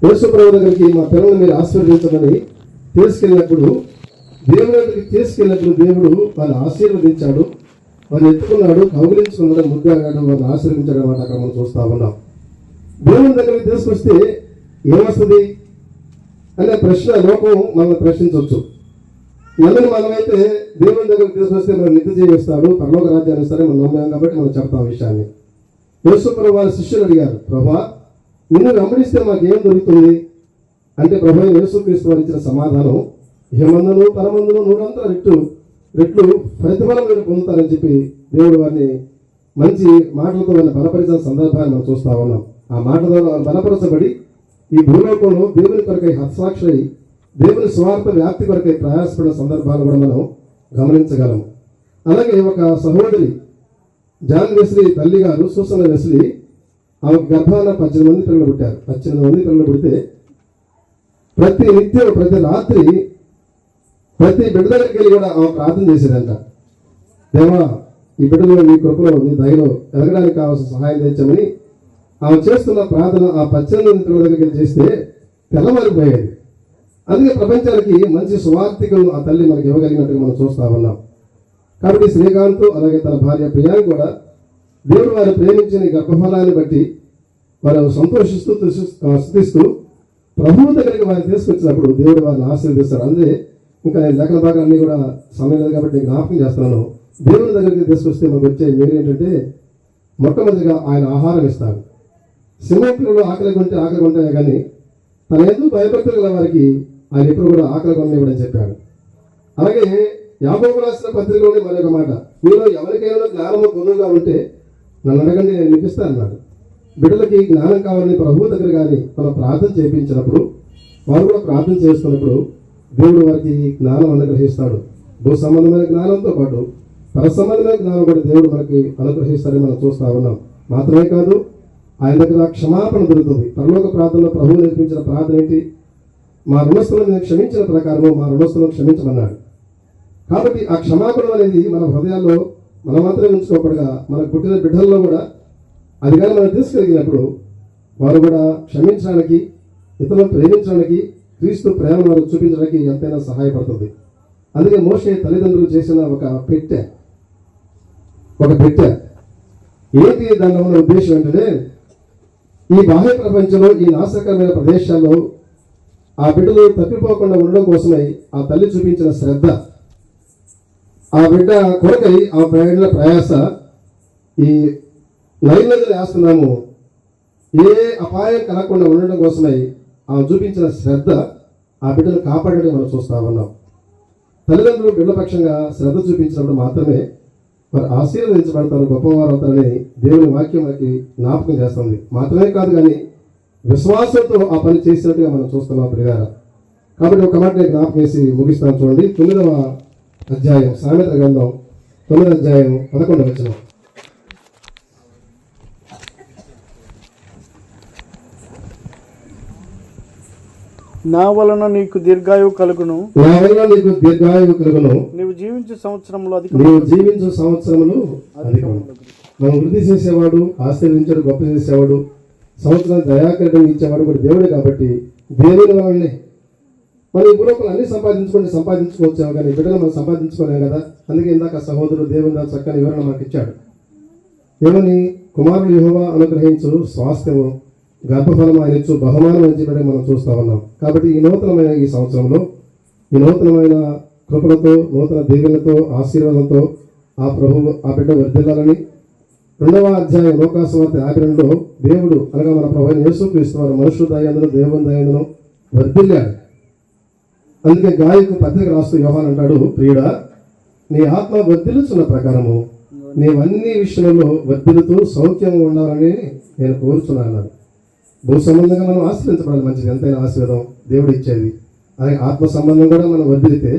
యేసు ప్రభువు దగ్గరికి మా పిల్లల్ని మీరు ఆశీర్వదించమని తీసుకెళ్ళినప్పుడు, దేవుని దగ్గరికి తీసుకెళ్ళినప్పుడు దేవుడు వాళ్ళని ఆశీర్వదించాడు, వారిని ఎత్తుకున్నాడు, కౌగిలించుకున్నాడు, ముద్దాగాడు, వారిని ఆశీర్వదించాడు అన్నమాట అక్కడ మనం చూస్తా ఉన్నాం. దేవుని దగ్గరికి తీసుకొస్తే ఏమొస్తుంది అనే ప్రశ్న లోకం మనల్ని ప్రశ్నించవచ్చు. నన్ను మనమైతే దేవుని దగ్గరికి తీసుకొస్తే మనం నిత్య జీవిస్తాడు, పరలోక రాజ్యాన్ని ఇస్తారని మనం నమ్మాం కాబట్టి మనం చెప్తాం విషయాన్ని. యేసు ప్రభు వారి శిష్యులు అడిగారు, ప్రభా నిన్ను వెంబడిస్తే మాకు ఏం దొరుకుతుంది అంటే, ప్రభు యేసుక్రీస్తు వారు ఇచ్చిన సమాధానం, ఇహమందును పరమందును 100 రెట్లు ప్రతిఫలం మీరు పొందుతారని చెప్పి దేవుడు వారిని మంచి మాటలతో వారిని బలపరిచిన సందర్భాన్ని మనం చూస్తా ఉన్నాం. ఆ మాటలో బలపరచబడి ఈ భూలోకంలో దేవుని కొరకై హత్సాక్షి, దేవుని స్వార్థ వ్యాప్తి కొరకై ప్రయాసపడిన సందర్భాలు కూడా మనం గమనించగలము. అలాగే ఒక సహోదరి జాన్ వెస్లీ తల్లి గారు సూసన వెస్లీ, ఆమెకు గర్భాన 18 మంది పిల్లలు పుట్టారు. 18 మంది పిల్లలు పుడితే ప్రతి నిత్యం, ప్రతి రాత్రి, ప్రతి బిడ్డ దగ్గరికి వెళ్ళి కూడా ఆమె ప్రార్థన చేసేదంట. దేవా ఈ బిడ్డలో నీ కృపలో, నీ దయలో ఎదగడానికి కావాల్సిన సహాయం తెచ్చామని ఆమె చేస్తున్న ప్రార్థన ఆ 18 మంది పిల్లల దగ్గరికి వెళ్ళి చేస్తే తెల్లవారిపోయేది. అందుకే ప్రపంచానికి మంచి సువార్థికలను ఆ తల్లి మనకి ఇవ్వగలిగినట్టుగా మనం చూస్తా ఉన్నాం. కాబట్టి శ్రీకాంత్ అలాగే తన భార్య ప్రియాని కూడా దేవుడు వారు ప్రేమించిన గర్భఫలాన్ని బట్టి వారు సంతోషిస్తూ స్తుతిస్తూ ప్రభువు దగ్గరికి వారిని తీసుకొచ్చినప్పుడు దేవుడు వారిని ఆశీర్వదిస్తారు. అదే ఇంకా నేను లేఖన భాగాన్ని కూడా సమయం లేదు కాబట్టి నేను జ్ఞాపకం చేస్తున్నాను. దేవుని దగ్గరికి తీసుకొస్తే మనకు వచ్చే మీరు ఏంటంటే, మొట్టమొదటిగా ఆయన ఆహారం ఇస్తాడు. సింహపురంలో ఆకలి కొంటే ఆకలి కొంటాయి కానీ తన ఎందుకు భయభక్తులు గల వారికి ఆయన ఎప్పుడు కూడా ఆకలి కొనలేవని చెప్పాడు. అలాగే యాకోబు రాసిన పత్రికలోనే మరొక మాట, మీలో ఎవరికైనా జ్ఞానము కొనుగా ఉంటే నన్ను అడగండి, నేను నిపిస్తాను అన్నాడు. బిడ్డలకి జ్ఞానం కావాలని ప్రభువు దగ్గర కానీ మనం ప్రార్థన చేయించినప్పుడు, వారు కూడా ప్రార్థన చేస్తున్నప్పుడు దేవుడు వారికి జ్ఞానం అనుగ్రహిస్తాడు. భూ సంబంధమైన జ్ఞానంతో పాటు పర సంబంధమైన జ్ఞానం కూడా దేవుడు మనకి అనుగ్రహిస్తారని మనం చూస్తా ఉన్నాం. మాత్రమే కాదు, ఆయన దగ్గర క్షమాపణ దొరుకుతుంది. పరలోక ప్రార్థనలో ప్రభువు నేర్పించిన ప్రార్థన ఏంటి? మా రుణస్థులను క్షమించిన ప్రకారము మా రుణస్థులను క్షమించమన్నాడు. కాబట్టి ఆ క్షమాపణ అనేది మన హృదయాల్లో మనం మాత్రమే ఉంచుకోకుండా మనకు పుట్టిన బిడ్డల్లో కూడా అది కానీ మనం తీసుకెళ్ళినప్పుడు వారు కూడా క్షమించడానికి, ఇతరులను ప్రేమించడానికి, క్రీస్తు ప్రేమను వారు చూపించడానికి ఎంతైనా సహాయపడుతుంది. అందుకే మోషే తల్లిదండ్రులు చేసిన ఒక పెట్టె ఏంటి దానిలో ఉన్న ఉద్దేశం ఏంటంటే, ఈ బాహ్య ప్రపంచంలో, ఈ నాశకరమైన ప్రదేశాల్లో ఆ బిడ్డలు తప్పిపోకుండా ఉండడం కోసమై ఆ తల్లి చూపించిన శ్రద్ధ, ఆ బిడ్డ కొరకై ఆ బిడ్డల ప్రయాస, ఈ నైల్ నదులు వేస్తున్నాము ఏ అపాయం కలగకుండా ఉండడం కోసమై ఆమె చూపించిన శ్రద్ధ ఆ బిడ్డను కాపాడడం మనం చూస్తా ఉన్నాం. తల్లిదండ్రులు బిడ్డల పక్షంగా శ్రద్ధ చూపించినప్పుడు మాత్రమే వారు ఆశీర్వదించబడతారు, గొప్పవారు అవుతారని దేవుని వాక్యం మనకి జ్ఞాపకం చేస్తుంది. మాత్రమే కాదు కానీ విశ్వాసంతో ఆ పని చేసినట్టుగా మనం చూస్తున్నాం ప్రియారా. కాబట్టి ఒక మాట నేను జ్ఞాపకం చేసి ముగిస్తాను. చూడండి, 9వ అధ్యాయం సామెతల గ్రంథం 9వ అధ్యాయం 11వ వచనం. నా వలన నీకు దీర్ఘాయువు కలుగును, నీవు జీవించే సంవత్సరములు అధికం. మనం వృద్ధి చేసేవాడు, ఆశీర్వించాడు, గొప్ప చేసేవాడు, సంవత్సరం దయాకరణం ఇచ్చేవాడు కూడా దేవుడే. కాబట్టి దేవుని వలనే మనం ఈ భూలోకంలో అన్ని సంపాదించుకోవచ్చాము, కానీ బిడ్డలు మనం సంపాదించుకోలేం కదా. అందుకే ఇందాక సహోదరుడు దేవుని చక్కని వివరణ మనకి ఇచ్చాడు. ఏమని? కుమారుడు యెహోవా అనుగ్రహించు స్వాస్థ్యము, గర్భఫలం ఆయన ఇచ్చు బహుమానం అని చెప్పి మనం చూస్తా ఉన్నాం. కాబట్టి ఈ నూతనమైన ఈ సంవత్సరంలో ఈ నూతనమైన కృపలతో, నూతన దీవెనలతో, ఆశీర్వాదంతో ఆ ప్రభువు ఆ బిడ్డ వర్ధిల్లాలని 2వ అధ్యాయం లోకాసువార్త 52లో దేవుడు అనగా మన ప్రభువైన యేసుక్రీస్తు వారు మనుషుల దయందును దేవుని దయందును వర్ధిల్లాడు. అందుకే గాయకు పత్రిక రాస్తూ యోహాను అంటాడు, ప్రియుడా నీ ఆత్మ వర్ధిల్లుచున్న ప్రకారము నీవన్నీ విషయంలో వర్ధిల్లుతూ సౌఖ్యం ఉండాలని నేను కోరుచున్నాను. భూ సంబంధంగా మనం ఆశ్రయించబడాలి, మంచిది, ఎంతైనా ఆశీర్వాదం దేవుడు ఇచ్చేది. అలాగే ఆత్మ సంబంధం కూడా మనం వదిలితే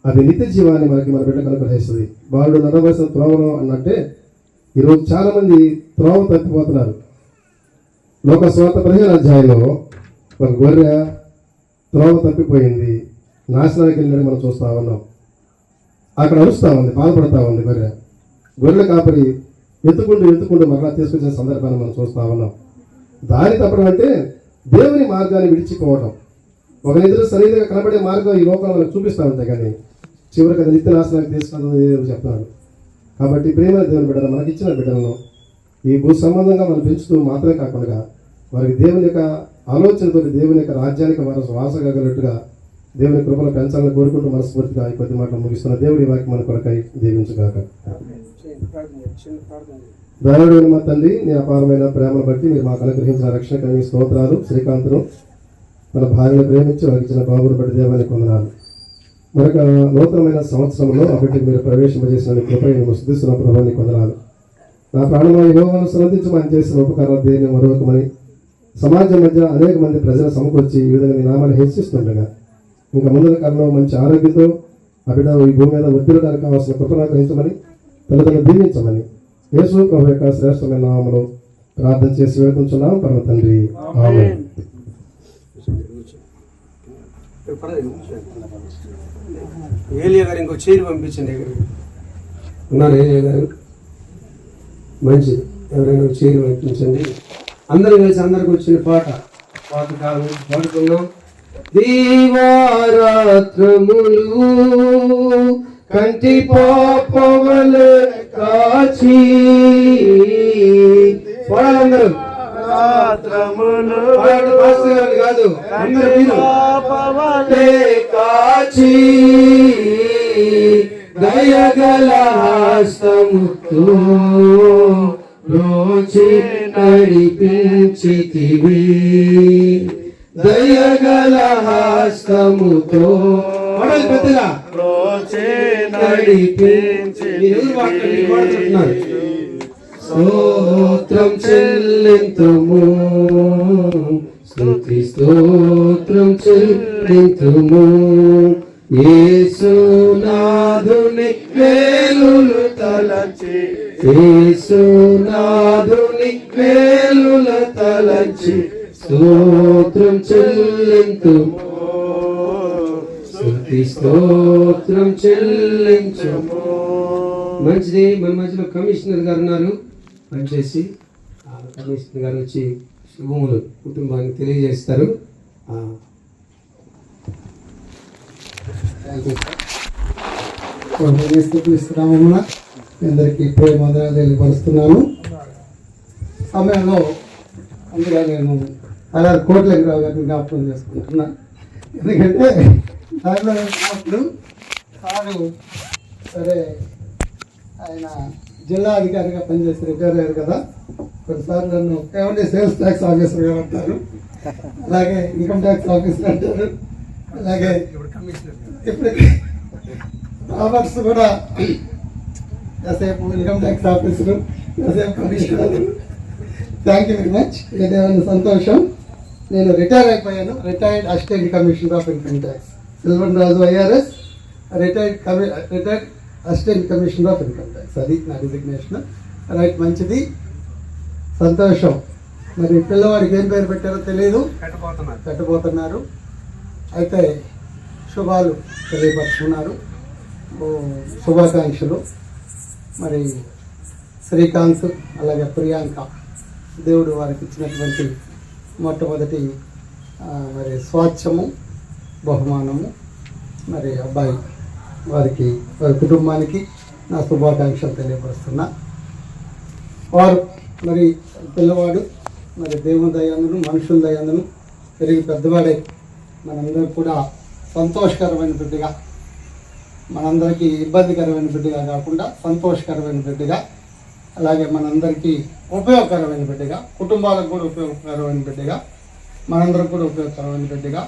అది నిత్య జీవాన్ని మనకి మన బిడ్డకు అనుగ్రహిస్తుంది. వాళ్ళు నడవలసిన త్రోవలో అన్నట్టే ఈరోజు చాలా మంది త్రోవ తప్పిపోతున్నారు. లోకస్వార్త 15వ అధ్యాయంలో ఒక గొర్రె త్రోవ తప్పిపోయింది, నాశనానికి వెళ్ళినట్టు మనం చూస్తూ ఉన్నాం. అక్కడ అరుస్తూ ఉంది, బాధపడతా ఉంది గొర్రెల కాపరి ఎత్తుకుంటూ మరలా తీసుకొచ్చిన సందర్భాన్ని మనం చూస్తూ ఉన్నాం. దారి తప్పడం అంటే దేవుని మార్గాన్ని విడిచిపోవడం. ఒక నిద్ర సరిగ్గా కనబడే మార్గం ఈ లోకంలో మనకు చూపిస్తూ ఉంటాయి, కానీ చివరికి అది నిత్య నాశనానికి తీసుకున్నది చెప్తున్నాడు. కాబట్టి ప్రేమ దేవుని బిడ్డలు మనకి ఇచ్చిన బిడ్డలను ఈ భూ సంబంధంగా మనం పెంచుతూ మాత్రమే కాకుండా వారికి దేవుని యొక్క ఆలోచనతో దేవుని యొక్క రాజ్యానికి వారు శ్వాసగలిగినట్టుగా దేవుని కృపను పెంచాలని కోరుకుంటూ మనస్ఫూర్తిగా ఈ కొద్ది మాటలు ముగిస్తున్న దేవుడి వాక్యం మన కొరకై దీవించుగాక. దయాళుడైన మా తండ్రి, నీ అపారమైన ప్రేమను బట్టి మీరు మాకు అనుగ్రహించిన రక్షణకమైన స్తోత్రాలు. శ్రీకాంత్ను తన భార్యను ప్రేమించి వారికి ఇచ్చిన బాబును బట్టి దేవానికి వందనాలు. మరొక నూతనమైన సంవత్సరంలో అప్పటికి మీరు ప్రవేశింపజేసిన కృపై మేము స్తుతిస్తున్న ప్రభావానికి వందనాలు. నా ప్రాణంలో యెహోవాను స్తుతించమని చేసిన ఉపకారాలు దేని మరొకమని సమాజం మధ్య అనేక మంది ప్రజలు సమకూర్చి ఈ విధంగా నీ నామాన్ని హెచ్చిస్తుండగా ఇంకా ముందుల కాలంలో మంచి ఆరోగ్యంతో ఆ బిడ్డ ఈ భూమి మీద వర్ధిల్లడానికి కావాల్సిన కృపను అనుగ్రహించమని తల్లిదండ్రులు దీవించమని యేసు ప్రభు యొక్క శ్రేష్టమైన నామములో ప్రార్థన చేసి వేడుకుంటున్నాం పరమ తండ్రి, ఆమేన్. ఏలియా గారు ఇంకో చైర్ పంపించండి. ఉన్నారు ఏలియా గారు? మంచిది, ఎవరైనా చైర్ పంపించండి. అందరూ కలిసి అందరికి వచ్చిన పాట పాడుకున్నాం. దీవారాత్రములు కంటి పాపవలె కాచి పాడాలందరూ కాదు, కాచి దయగల హస్తముతో రోజు నడిపించితివి, దయగల హస్తముతో పెద్దగా స్తోత్రం చెల్లింతుము, స్తుతి స్తోత్రం చెల్లింతుము. యేసునాథుని మేలులు తలచి, యేసునాథుని మేలుల తలచి స్తోత్రం చెల్లింతుము, స్తుతి స్తోత్రం చెల్లించుము. మంచిది. మన మధ్యలో కమిషనర్ గారు ఉన్నారు, పనిచేసి కమిషనర్ గారు వచ్చి శుభములు కుటుంబానికి తెలియజేస్తారు. అందరికీ ప్రేమ తెలియపరుస్తున్నాను. సమయంలో అందులో నేను అలాగే కోట్లరావు గారిని జ్ఞాపకం చేసుకుంటున్నా. ఎందుకంటే దాంట్లో అప్పుడు సారు సరే ఆయన జిల్లా అధికారిగా పనిచేసి రిటైర్ అయ్యారు కదా, కొన్నిసార్లు నన్ను ఏమంటే సేల్స్ ట్యాక్స్ ఆఫీసర్గా అంటారు, అలాగే ఇన్కమ్ ట్యాక్స్ ఆఫీసర్ అంటారు, అలాగే ఇప్పుడు రాబర్ట్స్ కూడా కాసేపు ఇన్కమ్ ట్యాక్స్ ఆఫీసరు, కాసేపు commissioner. Thank you very much. ఏదేమైనా సంతోషం. నేను రిటైర్ అయిపోయాను, retired assistant commissioner of income tax. Sylvan Raju IRS, retired assistant commissioner of income tax. అది నా డిజిగ్నేషన్. రైట్, మంచిది, సంతోషం. మరి పిల్లవాడికి ఏం పేరు పెట్టారో తెలియదు, పెట్టబోతున్నారు. అయితే శుభాలు తెలియపరుచుకున్నారు, శుభాకాంక్షలు. మరి శ్రీకాంత్ అలాగే ప్రియాంక, దేవుడు వారికి ఇచ్చినటువంటి మొట్టమొదటి మరి స్వాచ్ఛము, బహుమానము. మరి అబ్బాయి వారికి, వారి కుటుంబానికి నా శుభాకాంక్షలు తెలియపరుస్తున్నా. వారు మరి పిల్లవాడు మరి దేవుని దయందును మనుషుల దయందును పెరిగి పెద్దవాడే మనందరూ కూడా సంతోషకరమైన బిడ్డగా, మనందరికీ ఇబ్బందికరమైన బిడ్డగా కాకుండా సంతోషకరమైన బిడ్డగా, అలాగే మనందరికీ ఉపయోగకరమైన బిడ్డగా, కుటుంబాలకు కూడా ఉపయోగకరమైన బిడ్డగా, మనందరం కూడా ఉపయోగకరమైన బిడ్డగా,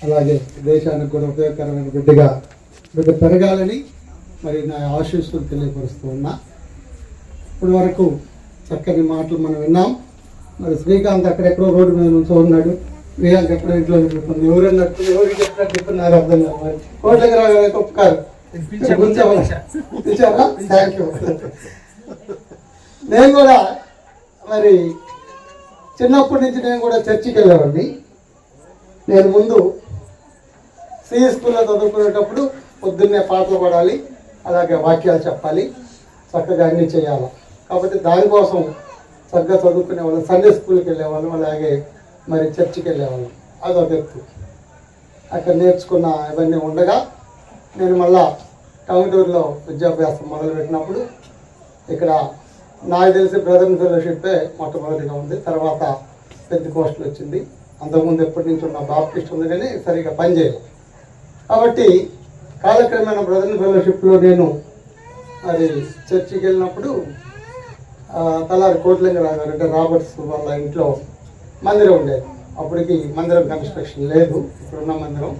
అలాగే దేశానికి కూడా ఉపయోగకరమైన బిడ్డ పెరగాలని మరి నా ఆశీస్సులు తెలియపరుస్తూ ఉన్నా. ఇప్పటి వరకు చక్కని మాటలు మనం విన్నాం. మరి శ్రీకాంత్ అక్కడెక్కడో రోడ్డు మీద నుంచి ఉన్నాడు, ప్రియాంక ఎక్కడో ఇంట్లో చెప్తుంది. ఎవరికి చెప్పినట్టు చెప్తున్నారు అర్థం కాదు. మరి కోట్లకి రాగానే ఒప్పుకారు ఇచ్చారా? Thank you. నేను కూడా మరి చిన్నప్పటి నుంచి నేను కూడా చర్చికి వెళ్ళేవాడిని. నేను ముందు సిఈ స్కూల్లో చదువుకునేటప్పుడు పొద్దున్నే పాటలు పాడాలి, అలాగే వాక్యాలు చెప్పాలి, చక్కగా అన్నీ చేయాలి. కాబట్టి దానికోసం చక్కగా చదువుకునే వాళ్ళం. సండే స్కూల్కి వెళ్ళేవాళ్ళం, అలాగే మరి చర్చికి వెళ్ళేవాళ్ళం. అదొక ఎత్తు. అక్కడ నేర్చుకున్న ఇవన్నీ ఉండగా నేను మళ్ళా టౌన్టూరులో విద్యాభ్యాసం మొదలుపెట్టినప్పుడు ఇక్కడ నాకు తెలిసి బ్రదర్ ఫెలోషిప్పే మొట్టమొదటిగా ఉంది. తర్వాత పెద్దకోస్టల్ వచ్చింది. అంతకుముందు ఎప్పటి నుంచి ఉన్న బాప్టిస్ట్ ఉంది, కానీ సరిగ్గా పనిచేయాలి. కాబట్టి కాలక్రమేణా బ్రదర్ ఫెలోషిప్లో నేను మరి చర్చికి వెళ్ళినప్పుడు తలారి కోట్లింగరావు గారు అంటే రాబర్ట్స్ వాళ్ళ ఇంట్లో మందిరం ఉండేది. అప్పటికి మందిరం కన్స్ట్రక్షన్ లేదు, ఇప్పుడున్న మందిరం.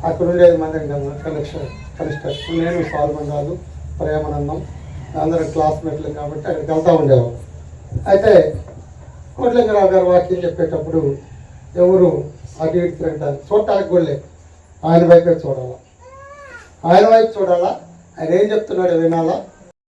అక్కడ ఉండేది మందిరం కన్స్ట్రక్షన్. నేను సాల్మన్ రాజు, ప్రేమానందం అందరం క్లాస్మేట్లు కాబట్టి అక్కడికి వెళ్తూ ఉండేవాళ్ళం. అయితే కోట్లింగరావు గారు వాక్యం చెప్పేటప్పుడు ఎవరు అటు ఇటు తిరగటానికి చూడటానికి కూడా లేదు. ఆయన వైపే చూడాలా, ఆయన వైపు చూడాలా, ఆయన ఏం చెప్తున్నాడో వినాలా,